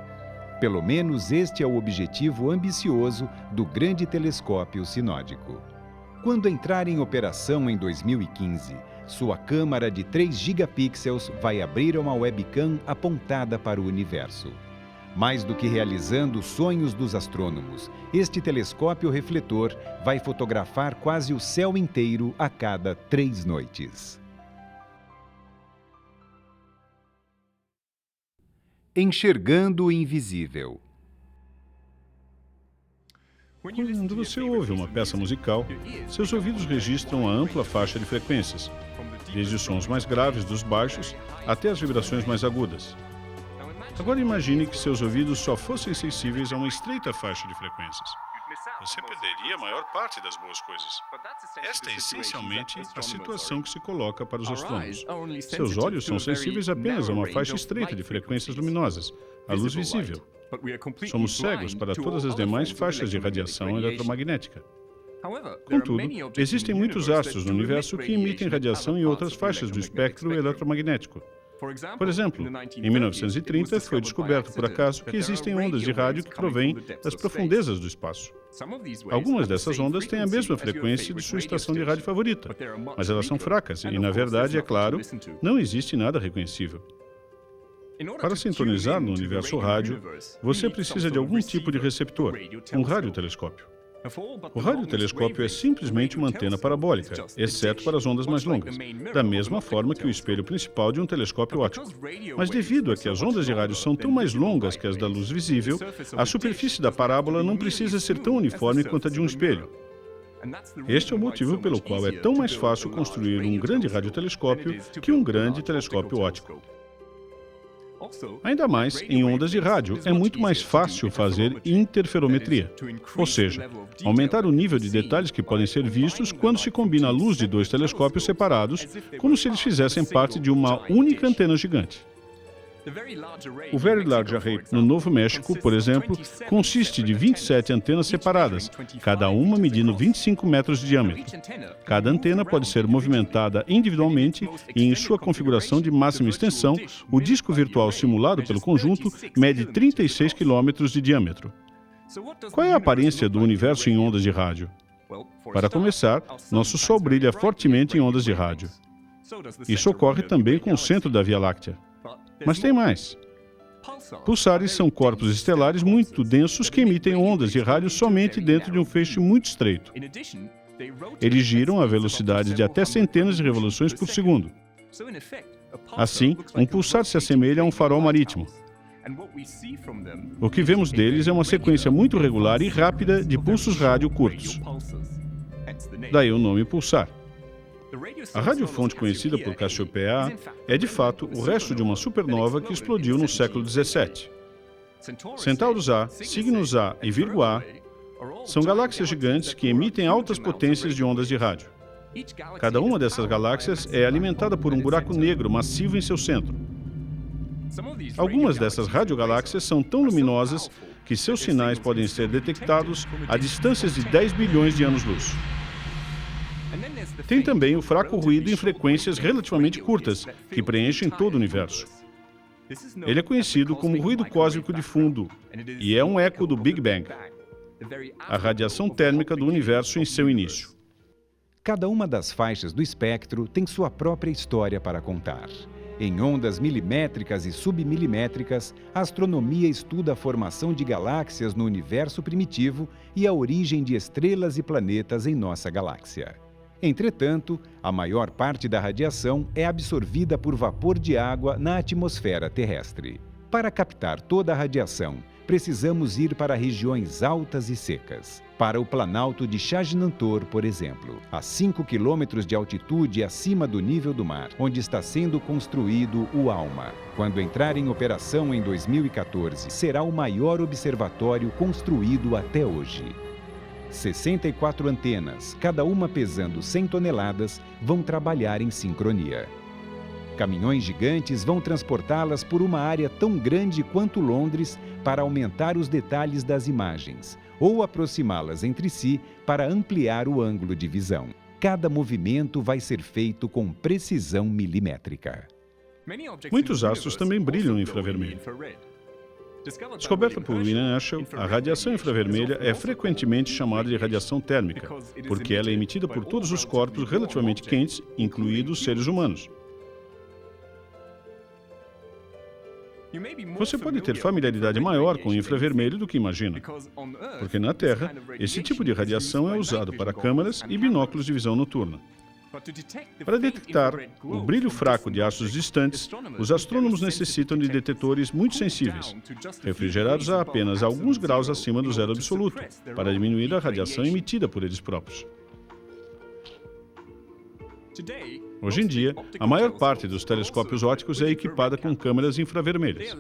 Pelo menos este é o objetivo ambicioso do Grande Telescópio Sinódico. Quando entrar em operação em 2015, sua câmara de 3 gigapixels vai abrir uma webcam apontada para o universo. Mais do que realizando os sonhos dos astrônomos, este telescópio refletor vai fotografar quase o céu inteiro a cada 3 noites. Enxergando o invisível. Quando você ouve uma peça musical, seus ouvidos registram a ampla faixa de frequências, desde os sons mais graves dos baixos até as vibrações mais agudas. Agora imagine que seus ouvidos só fossem sensíveis a uma estreita faixa de frequências. Você perderia a maior parte das boas coisas. Esta é essencialmente a situação que se coloca para os astrônomos. Seus olhos são sensíveis apenas a uma faixa estreita de frequências luminosas, a luz visível. Somos cegos para todas as demais faixas de radiação eletromagnética. Contudo, existem muitos astros no universo que emitem radiação em outras faixas do espectro eletromagnético. Por exemplo, em 1930 foi descoberto por acaso que existem ondas de rádio que provêm das profundezas do espaço. Algumas dessas ondas têm a mesma frequência de sua estação de rádio favorita, mas elas são fracas e, na verdade, é claro, não existe nada reconhecível. Para sintonizar no universo rádio, você precisa de algum tipo de receptor, um radiotelescópio. O radiotelescópio é simplesmente uma antena parabólica, exceto para as ondas mais longas, da mesma forma que o espelho principal de um telescópio óptico. Mas devido a que as ondas de rádio são tão mais longas que as da luz visível, a superfície da parábola não precisa ser tão uniforme quanto a de um espelho. Este é o motivo pelo qual é tão mais fácil construir um grande radiotelescópio que um grande telescópio óptico. Ainda mais, em ondas de rádio, é muito mais fácil fazer interferometria, ou seja, aumentar o nível de detalhes que podem ser vistos quando se combina a luz de dois telescópios separados, como se eles fizessem parte de uma única antena gigante. O Very Large Array no Novo México, por exemplo, consiste de 27 antenas separadas, cada uma medindo 25 metros de diâmetro. Cada antena pode ser movimentada individualmente e, em sua configuração de máxima extensão, o disco virtual simulado pelo conjunto mede 36 quilômetros de diâmetro. Qual é a aparência do universo em ondas de rádio? Para começar, nosso Sol brilha fortemente em ondas de rádio. Isso ocorre também com o centro da Via Láctea. Mas tem mais. Pulsares são corpos estelares muito densos que emitem ondas de rádio somente dentro de um feixe muito estreito. Eles giram a velocidades de até centenas de revoluções por segundo. Assim, um pulsar se assemelha a um farol marítimo. O que vemos deles é uma sequência muito regular e rápida de pulsos rádio curtos. Daí o nome pulsar. A radiofonte conhecida por Cassiopeia é, de fato, o resto de uma supernova que explodiu no século XVII. Centauros A, Cygnus A e Virgo A são galáxias gigantes que emitem altas potências de ondas de rádio. Cada uma dessas galáxias é alimentada por um buraco negro massivo em seu centro. Algumas dessas radiogaláxias são tão luminosas que seus sinais podem ser detectados a distâncias de 10 bilhões de anos-luz. Tem também o fraco ruído em frequências relativamente curtas, que preenchem todo o universo. Ele é conhecido como ruído cósmico de fundo e é um eco do Big Bang, a radiação térmica do universo em seu início. Cada uma das faixas do espectro tem sua própria história para contar. Em ondas milimétricas e submilimétricas, a astronomia estuda a formação de galáxias no universo primitivo e a origem de estrelas e planetas em nossa galáxia. Entretanto, a maior parte da radiação é absorvida por vapor de água na atmosfera terrestre. Para captar toda a radiação, precisamos ir para regiões altas e secas. Para o Planalto de Chajnantor, por exemplo, a 5 quilômetros de altitude acima do nível do mar, onde está sendo construído o ALMA. Quando entrar em operação em 2014, será o maior observatório construído até hoje. 64 antenas, cada uma pesando 100 toneladas, vão trabalhar em sincronia. Caminhões gigantes vão transportá-las por uma área tão grande quanto Londres para aumentar os detalhes das imagens, ou aproximá-las entre si para ampliar o ângulo de visão. Cada movimento vai ser feito com precisão milimétrica. Muitos astros também brilham no infravermelho. Descoberta por William Herschel, a radiação infravermelha é frequentemente chamada de radiação térmica, porque ela é emitida por todos os corpos relativamente quentes, incluídos os seres humanos. Você pode ter familiaridade maior com o infravermelho do que imagina, porque na Terra, esse tipo de radiação é usado para câmeras e binóculos de visão noturna. Para detectar o brilho fraco de astros distantes, os astrônomos necessitam de detetores muito sensíveis, refrigerados a apenas alguns graus acima do zero absoluto, para diminuir a radiação emitida por eles próprios. Hoje em dia, a maior parte dos telescópios ópticos é equipada com câmeras infravermelhas.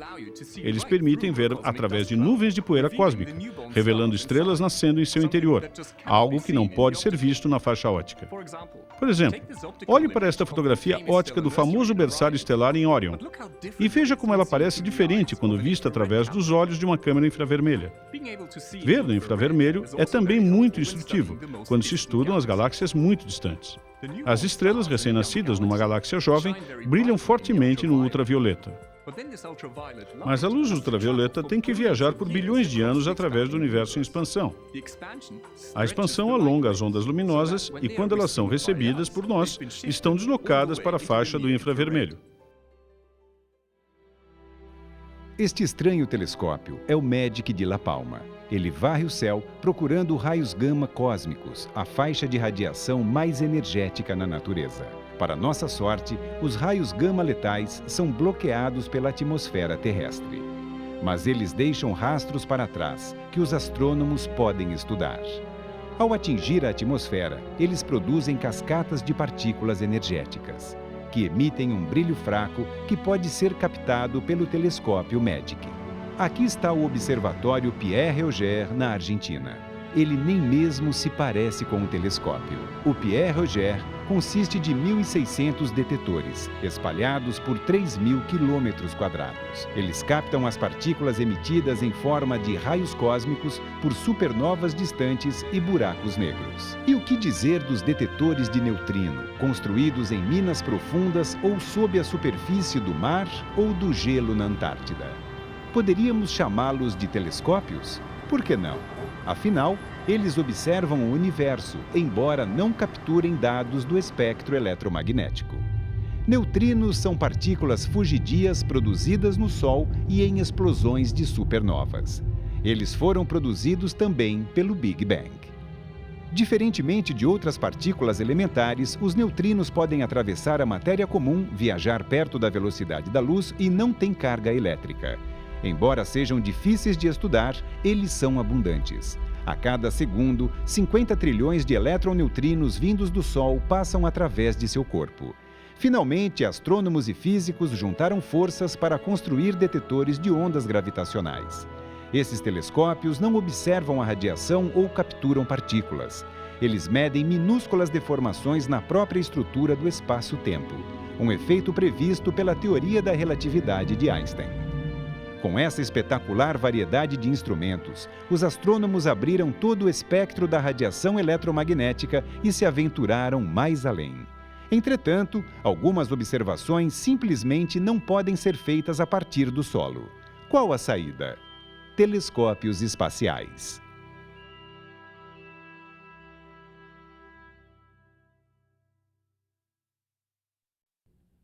Eles permitem ver através de nuvens de poeira cósmica, revelando estrelas nascendo em seu interior, algo que não pode ser visto na faixa óptica. Por exemplo, olhe para esta fotografia óptica do famoso berçário estelar em Órion e veja como ela parece diferente quando vista através dos olhos de uma câmera infravermelha. Ver no infravermelho é também muito instrutivo, quando se estudam as galáxias muito distantes. As estrelas recém-nascidas numa galáxia jovem brilham fortemente no ultravioleta. Mas a luz ultravioleta tem que viajar por bilhões de anos através do universo em expansão. A expansão alonga as ondas luminosas e, quando elas são recebidas por nós, estão deslocadas para a faixa do infravermelho. Este estranho telescópio é o MEDIC de La Palma. Ele varre o céu procurando raios gama cósmicos, a faixa de radiação mais energética na natureza. Para nossa sorte, os raios gama letais são bloqueados pela atmosfera terrestre. Mas eles deixam rastros para trás, que os astrônomos podem estudar. Ao atingir a atmosfera, eles produzem cascatas de partículas energéticas, que emitem um brilho fraco que pode ser captado pelo telescópio MEDIC. Aqui está o Observatório Pierre Auger, na Argentina. Ele nem mesmo se parece com um telescópio. O Pierre Auger consiste de 1.600 detetores, espalhados por 3.000 quilômetros quadrados. Eles captam as partículas emitidas em forma de raios cósmicos por supernovas distantes e buracos negros. E o que dizer dos detetores de neutrino, construídos em minas profundas ou sob a superfície do mar ou do gelo na Antártida? Poderíamos chamá-los de telescópios? Por que não? Afinal, eles observam o universo, embora não capturem dados do espectro eletromagnético. Neutrinos são partículas fugidias produzidas no Sol e em explosões de supernovas. Eles foram produzidos também pelo Big Bang. Diferentemente de outras partículas elementares, os neutrinos podem atravessar a matéria comum, viajar perto da velocidade da luz e não têm carga elétrica. Embora sejam difíceis de estudar, eles são abundantes. A cada segundo, 50 trilhões de eletroneutrinos vindos do Sol passam através de seu corpo. Finalmente, astrônomos e físicos juntaram forças para construir detetores de ondas gravitacionais. Esses telescópios não observam a radiação ou capturam partículas. Eles medem minúsculas deformações na própria estrutura do espaço-tempo, um efeito previsto pela teoria da relatividade de Einstein. Com essa espetacular variedade de instrumentos, os astrônomos abriram todo o espectro da radiação eletromagnética e se aventuraram mais além. Entretanto, algumas observações simplesmente não podem ser feitas a partir do solo. Qual a saída? Telescópios espaciais.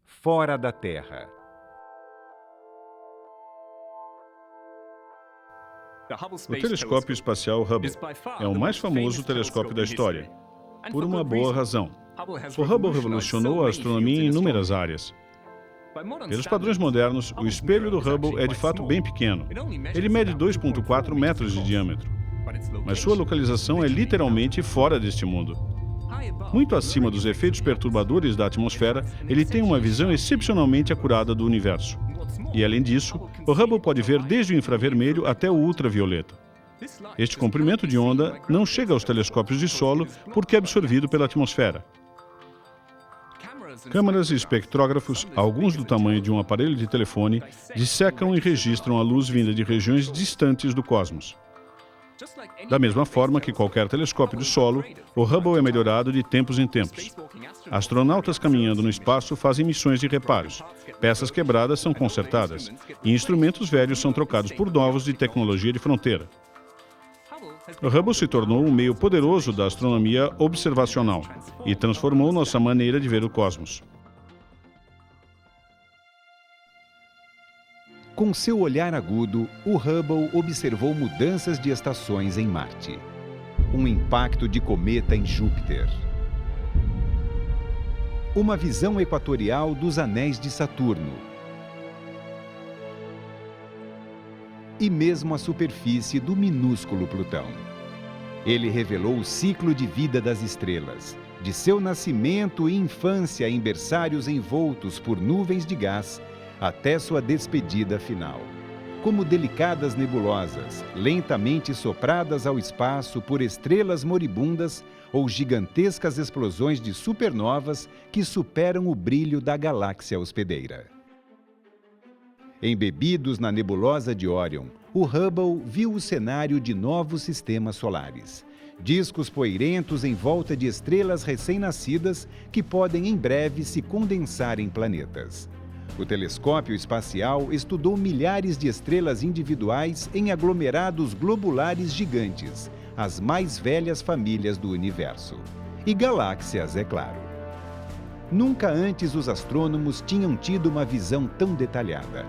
Fora da Terra. O telescópio espacial Hubble é o mais famoso telescópio da história, por uma boa razão. O Hubble revolucionou a astronomia em inúmeras áreas. Pelos padrões modernos, o espelho do Hubble é de fato bem pequeno. Ele mede 2,4 metros de diâmetro, mas sua localização é literalmente fora deste mundo. Muito acima dos efeitos perturbadores da atmosfera, ele tem uma visão excepcionalmente acurada do universo. E, além disso, o Hubble pode ver desde o infravermelho até o ultravioleta. Este comprimento de onda não chega aos telescópios de solo porque é absorvido pela atmosfera. Câmeras e espectrógrafos, alguns do tamanho de um aparelho de telefone, dissecam e registram a luz vinda de regiões distantes do cosmos. Da mesma forma que qualquer telescópio de solo, o Hubble é melhorado de tempos em tempos. Astronautas caminhando no espaço fazem missões de reparos, peças quebradas são consertadas e instrumentos velhos são trocados por novos de tecnologia de fronteira. O Hubble se tornou um meio poderoso da astronomia observacional e transformou nossa maneira de ver o cosmos. Com seu olhar agudo, o Hubble observou mudanças de estações em Marte, um impacto de cometa em Júpiter, uma visão equatorial dos anéis de Saturno e mesmo a superfície do minúsculo Plutão. Ele revelou o ciclo de vida das estrelas, de seu nascimento e infância em berçários envoltos por nuvens de gás, até sua despedida final, como delicadas nebulosas, lentamente sopradas ao espaço por estrelas moribundas ou gigantescas explosões de supernovas que superam o brilho da galáxia hospedeira. Embebidos na nebulosa de Órion, o Hubble viu o cenário de novos sistemas solares, discos poeirentos em volta de estrelas recém-nascidas que podem em breve se condensar em planetas. O telescópio espacial estudou milhares de estrelas individuais em aglomerados globulares gigantes, as mais velhas famílias do universo. E galáxias, é claro. Nunca antes os astrônomos tinham tido uma visão tão detalhada.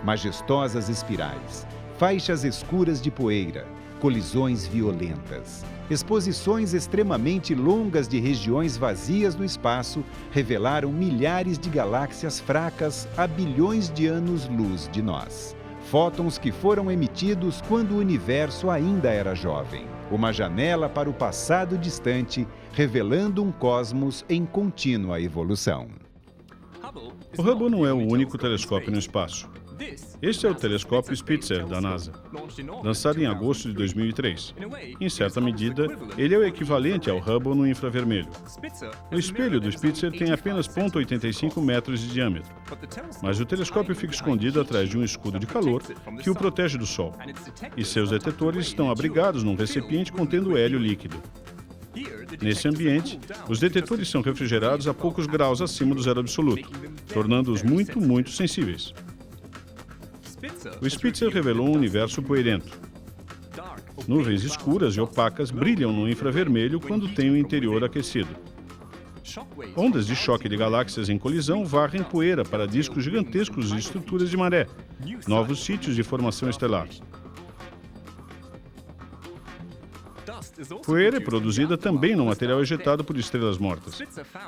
Majestosas espirais, faixas escuras de poeira, colisões violentas. Exposições extremamente longas de regiões vazias do espaço revelaram milhares de galáxias fracas a bilhões de anos-luz de nós. Fótons que foram emitidos quando o universo ainda era jovem. Uma janela para o passado distante, revelando um cosmos em contínua evolução. O Hubble não é o único telescópio no espaço. Este é o telescópio Spitzer, da NASA, lançado em agosto de 2003. Em certa medida, ele é o equivalente ao Hubble no infravermelho. O espelho do Spitzer tem apenas 0,85 metros de diâmetro, mas o telescópio fica escondido atrás de um escudo de calor que o protege do Sol, e seus detetores estão abrigados num recipiente contendo hélio líquido. Nesse ambiente, os detetores são refrigerados a poucos graus acima do zero absoluto, tornando-os muito, muito sensíveis. O Spitzer revelou um universo poeirento. Nuvens escuras e opacas brilham no infravermelho quando tem o interior aquecido. Ondas de choque de galáxias em colisão varrem poeira para discos gigantescos e estruturas de maré, novos sítios de formação estelar. Poeira é produzida também no material ejetado por estrelas mortas.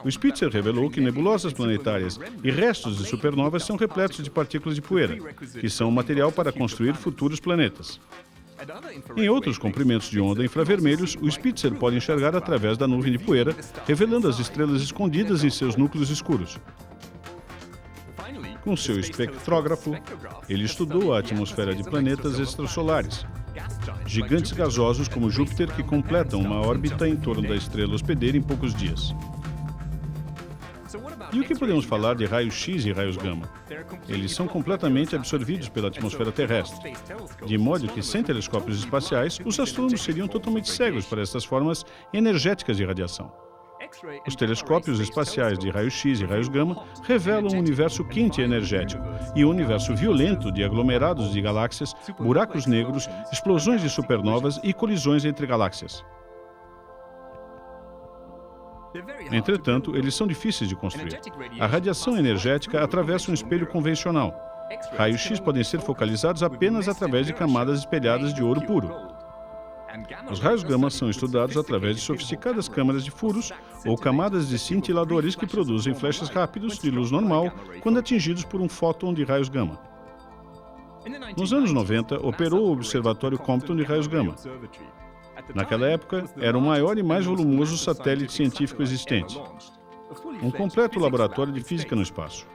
O Spitzer revelou que nebulosas planetárias e restos de supernovas são repletos de partículas de poeira, que são o material para construir futuros planetas. Em outros comprimentos de onda infravermelhos, o Spitzer pode enxergar através da nuvem de poeira, revelando as estrelas escondidas em seus núcleos escuros. Com seu espectrógrafo, ele estudou a atmosfera de planetas extrasolares, gigantes gasosos como Júpiter que completam uma órbita em torno da estrela hospedeira em poucos dias. E o que podemos falar de raios X e raios gama? Eles são completamente absorvidos pela atmosfera terrestre, de modo que, sem telescópios espaciais, os astrônomos seriam totalmente cegos para essas formas energéticas de radiação. Os telescópios espaciais de raios-x e raios gama revelam um universo quente e energético e um universo violento de aglomerados de galáxias, buracos negros, explosões de supernovas e colisões entre galáxias. Entretanto, eles são difíceis de construir. A radiação energética atravessa um espelho convencional. Raios-x podem ser focalizados apenas através de camadas espelhadas de ouro puro. Os raios gama são estudados através de sofisticadas câmaras de furos ou camadas de cintiladores que produzem flechas rápidos de luz normal quando atingidos por um fóton de raios gama. Nos anos 90, operou o Observatório Compton de raios gama. Naquela época, era o maior e mais volumoso satélite científico existente. Um completo laboratório de física no espaço.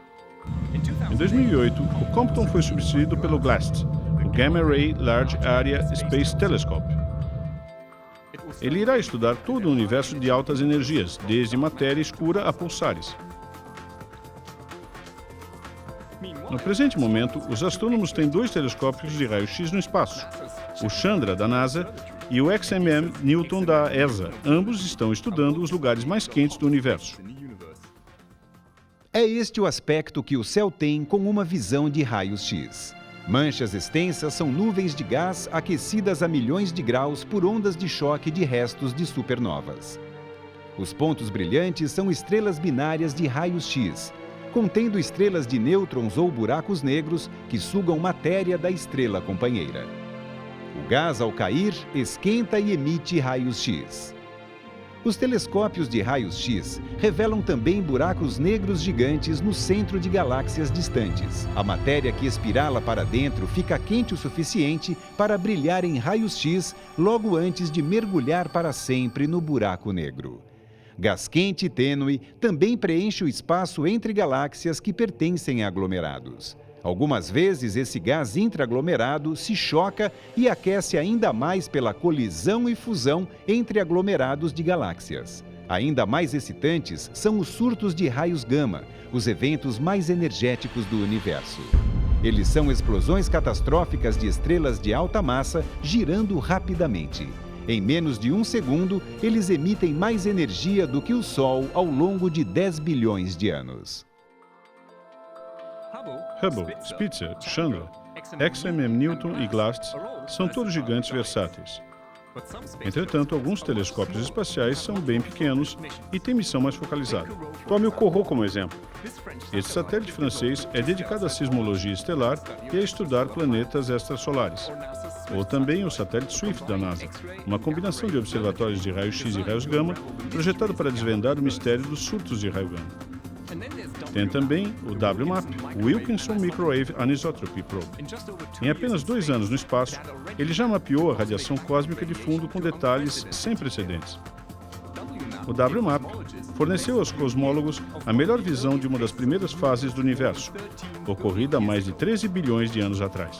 Em 2008, o Compton foi substituído pelo GLAST, o Gamma Ray Large Area Space Telescope. Ele irá estudar todo o universo de altas energias, desde matéria escura a pulsares. No presente momento, os astrônomos têm dois telescópios de raio-x no espaço, o Chandra, da NASA, e o XMM Newton, da ESA. Ambos estão estudando os lugares mais quentes do universo. É este o aspecto que o céu tem com uma visão de raios-x. Manchas extensas são nuvens de gás aquecidas a milhões de graus por ondas de choque de restos de supernovas. Os pontos brilhantes são estrelas binárias de raios-x, contendo estrelas de nêutrons ou buracos negros que sugam matéria da estrela companheira. O gás, ao cair, esquenta e emite raios-x. Os telescópios de raios-x revelam também buracos negros gigantes no centro de galáxias distantes. A matéria que espirala para dentro fica quente o suficiente para brilhar em raios-x logo antes de mergulhar para sempre no buraco negro. Gás quente e tênue também preenche o espaço entre galáxias que pertencem a aglomerados. Algumas vezes, esse gás intraaglomerado se choca e aquece ainda mais pela colisão e fusão entre aglomerados de galáxias. Ainda mais excitantes são os surtos de raios gama, os eventos mais energéticos do universo. Eles são explosões catastróficas de estrelas de alta massa girando rapidamente. Em menos de um segundo, eles emitem mais energia do que o Sol ao longo de 10 bilhões de anos. Hubble, Spitzer, Chandra, XMM Newton e GLAST são todos gigantes versáteis. Entretanto, alguns telescópios espaciais são bem pequenos e têm missão mais focalizada. Tome o Corot como exemplo. Esse satélite francês é dedicado à sismologia estelar e a estudar planetas extrasolares. Ou também o satélite Swift da NASA, uma combinação de observatórios de raio-x e raios gama projetado para desvendar o mistério dos surtos de raio gama. Tem também o WMAP, o Wilkinson Microwave Anisotropy Probe. Em apenas 2 anos no espaço, ele já mapeou a radiação cósmica de fundo com detalhes sem precedentes. O WMAP forneceu aos cosmólogos a melhor visão de uma das primeiras fases do universo, ocorrida há mais de 13 bilhões de anos atrás.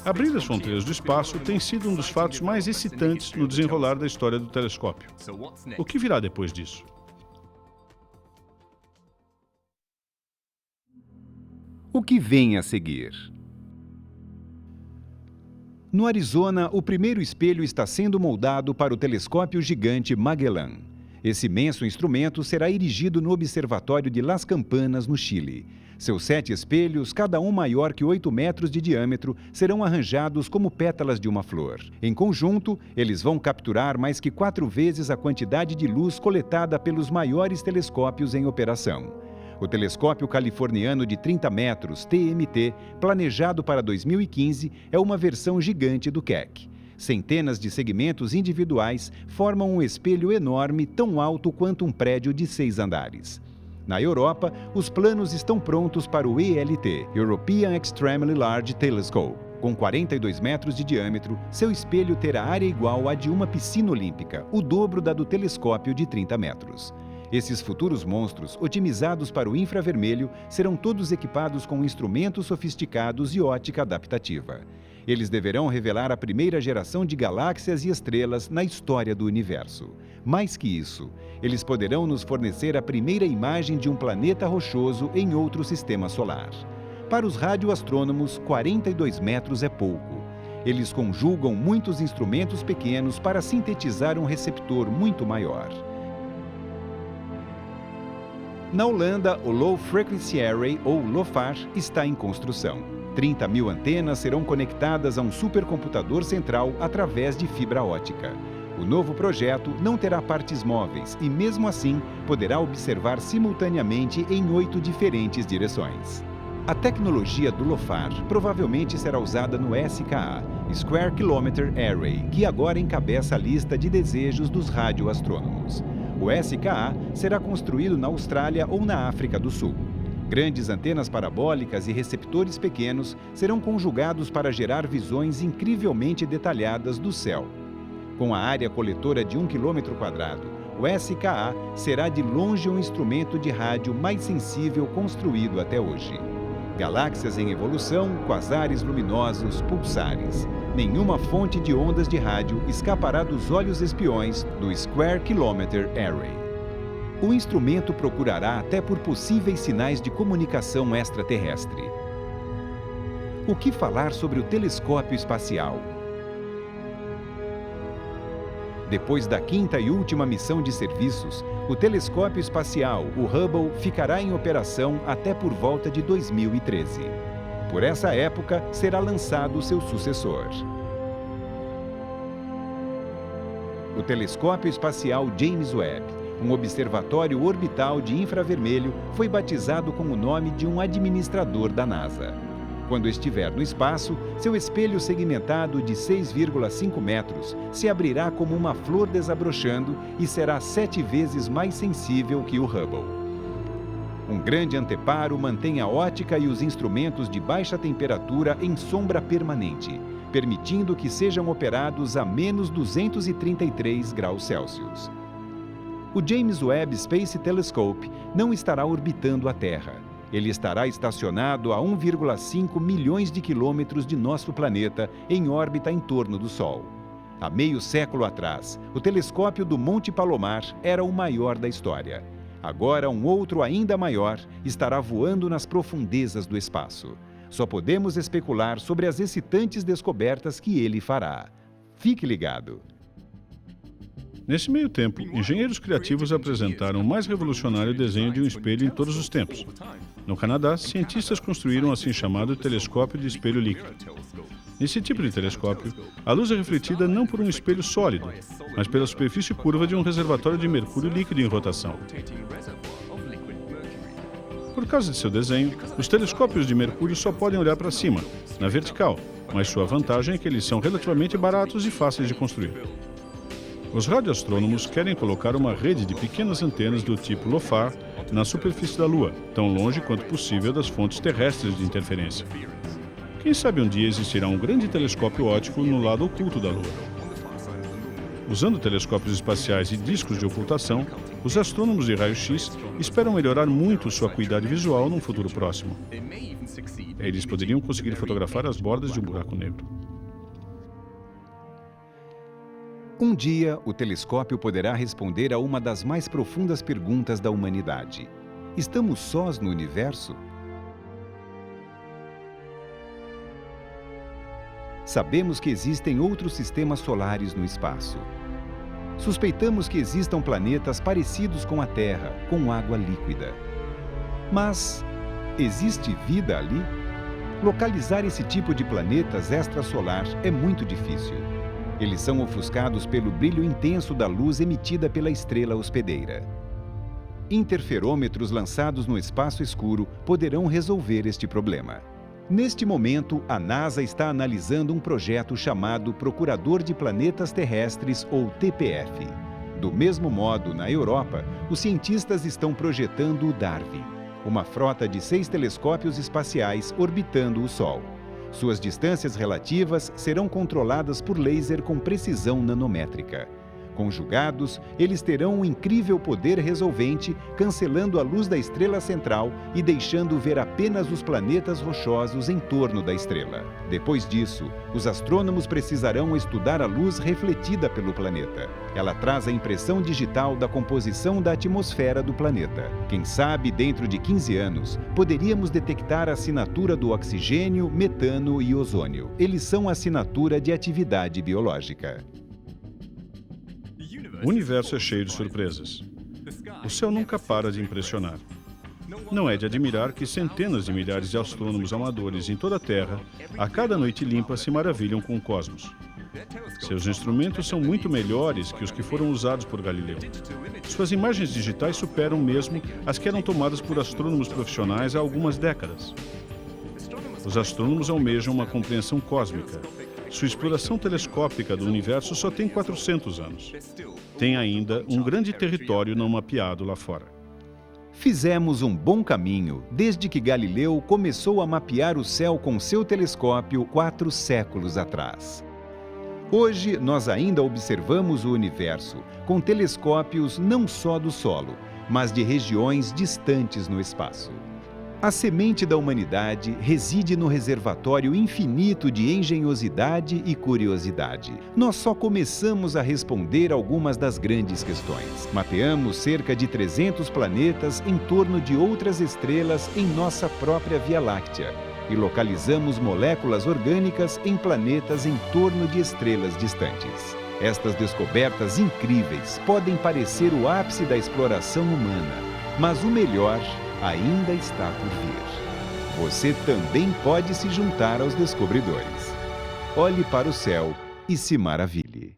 Abrir as fronteiras do espaço tem sido um dos fatos mais excitantes no desenrolar da história do telescópio. O que virá depois disso? O que vem a seguir? No Arizona, o primeiro espelho está sendo moldado para o telescópio gigante Magellan. Esse imenso instrumento será erigido no Observatório de Las Campanas, no Chile. Seus 7 espelhos, cada um maior que 8 metros de diâmetro, serão arranjados como pétalas de uma flor. Em conjunto, eles vão capturar mais que 4 vezes a quantidade de luz coletada pelos maiores telescópios em operação. O telescópio californiano de 30 metros, TMT, planejado para 2015, é uma versão gigante do Keck. Centenas de segmentos individuais formam um espelho enorme tão alto quanto um prédio de 6 andares. Na Europa, os planos estão prontos para o ELT, European Extremely Large Telescope. Com 42 metros de diâmetro, seu espelho terá área igual à de uma piscina olímpica, o dobro da do telescópio de 30 metros. Esses futuros monstros, otimizados para o infravermelho, serão todos equipados com instrumentos sofisticados e ótica adaptativa. Eles deverão revelar a primeira geração de galáxias e estrelas na história do universo. Mais que isso, eles poderão nos fornecer a primeira imagem de um planeta rochoso em outro sistema solar. Para os radioastrônomos, 42 metros é pouco. Eles conjugam muitos instrumentos pequenos para sintetizar um receptor muito maior. Na Holanda, o Low Frequency Array, ou LOFAR, está em construção. 30 mil antenas serão conectadas a um supercomputador central através de fibra ótica. O novo projeto não terá partes móveis e, mesmo assim, poderá observar simultaneamente em 8 diferentes direções. A tecnologia do LOFAR provavelmente será usada no SKA, Square Kilometre Array, que agora encabeça a lista de desejos dos radioastrônomos. O SKA será construído na Austrália ou na África do Sul. Grandes antenas parabólicas e receptores pequenos serão conjugados para gerar visões incrivelmente detalhadas do céu. Com a área coletora de 1 km², o SKA será de longe o instrumento de rádio mais sensível construído até hoje. Galáxias em evolução, quasares luminosos, pulsares. Nenhuma fonte de ondas de rádio escapará dos olhos espiões do Square Kilometre Array. O instrumento procurará até por possíveis sinais de comunicação extraterrestre. O que falar sobre o telescópio espacial? Depois da 5ª e última missão de serviços, o telescópio espacial, o Hubble, ficará em operação até por volta de 2013. Por essa época, será lançado seu sucessor. O telescópio espacial James Webb, um observatório orbital de infravermelho, foi batizado com o nome de um administrador da NASA. Quando estiver no espaço, seu espelho segmentado de 6,5 metros se abrirá como uma flor desabrochando e será 7 vezes mais sensível que o Hubble. Um grande anteparo mantém a ótica e os instrumentos de baixa temperatura em sombra permanente, permitindo que sejam operados a menos 233 graus Celsius. O James Webb Space Telescope não estará orbitando a Terra. Ele estará estacionado a 1,5 milhões de quilômetros de nosso planeta em órbita em torno do Sol. Há meio século atrás, o telescópio do Monte Palomar era o maior da história. Agora, um outro ainda maior estará voando nas profundezas do espaço. Só podemos especular sobre as excitantes descobertas que ele fará. Fique ligado! Nesse meio tempo, engenheiros criativos apresentaram o mais revolucionário desenho de um espelho em todos os tempos. No Canadá, cientistas construíram o assim chamado telescópio de espelho líquido. Nesse tipo de telescópio, a luz é refletida não por um espelho sólido, mas pela superfície curva de um reservatório de mercúrio líquido em rotação. Por causa de seu desenho, os telescópios de mercúrio só podem olhar para cima, na vertical, mas sua vantagem é que eles são relativamente baratos e fáceis de construir. Os radioastrônomos querem colocar uma rede de pequenas antenas do tipo LOFAR na superfície da Lua, tão longe quanto possível das fontes terrestres de interferência. Quem sabe um dia existirá um grande telescópio óptico no lado oculto da Lua. Usando telescópios espaciais e discos de ocultação, os astrônomos de raio-x esperam melhorar muito sua acuidade visual num futuro próximo. Eles poderiam conseguir fotografar as bordas de um buraco negro. Um dia, o telescópio poderá responder a uma das mais profundas perguntas da humanidade. Estamos sós no universo? Sabemos que existem outros sistemas solares no espaço. Suspeitamos que existam planetas parecidos com a Terra, com água líquida. Mas existe vida ali? Localizar esse tipo de planetas extrasolar é muito difícil. Eles são ofuscados pelo brilho intenso da luz emitida pela estrela hospedeira. Interferômetros lançados no espaço escuro poderão resolver este problema. Neste momento, a NASA está analisando um projeto chamado Procurador de Planetas Terrestres, ou TPF. Do mesmo modo, na Europa, os cientistas estão projetando o Darwin, uma frota de 6 telescópios espaciais orbitando o Sol. Suas distâncias relativas serão controladas por laser com precisão nanométrica. Conjugados, eles terão um incrível poder resolvente, cancelando a luz da estrela central e deixando ver apenas os planetas rochosos em torno da estrela. Depois disso, os astrônomos precisarão estudar a luz refletida pelo planeta. Ela traz a impressão digital da composição da atmosfera do planeta. Quem sabe, dentro de 15 anos, poderíamos detectar a assinatura do oxigênio, metano e ozônio. Eles são a assinatura de atividade biológica. O universo é cheio de surpresas. O céu nunca para de impressionar. Não é de admirar que centenas de milhares de astrônomos amadores em toda a Terra, a cada noite limpa, se maravilham com o cosmos. Seus instrumentos são muito melhores que os que foram usados por Galileu. Suas imagens digitais superam mesmo as que eram tomadas por astrônomos profissionais há algumas décadas. Os astrônomos almejam uma compreensão cósmica. Sua exploração telescópica do universo só tem 400 anos. Tem ainda um grande território não mapeado lá fora. Fizemos um bom caminho desde que Galileu começou a mapear o céu com seu telescópio 4 séculos atrás. Hoje, nós ainda observamos o universo com telescópios não só do solo, mas de regiões distantes no espaço. A semente da humanidade reside no reservatório infinito de engenhosidade e curiosidade. Nós só começamos a responder algumas das grandes questões. Mapeamos cerca de 300 planetas em torno de outras estrelas em nossa própria Via Láctea e localizamos moléculas orgânicas em planetas em torno de estrelas distantes. Estas descobertas incríveis podem parecer o ápice da exploração humana, mas o melhor ainda está por vir. Você também pode se juntar aos descobridores. Olhe para o céu e se maravilhe.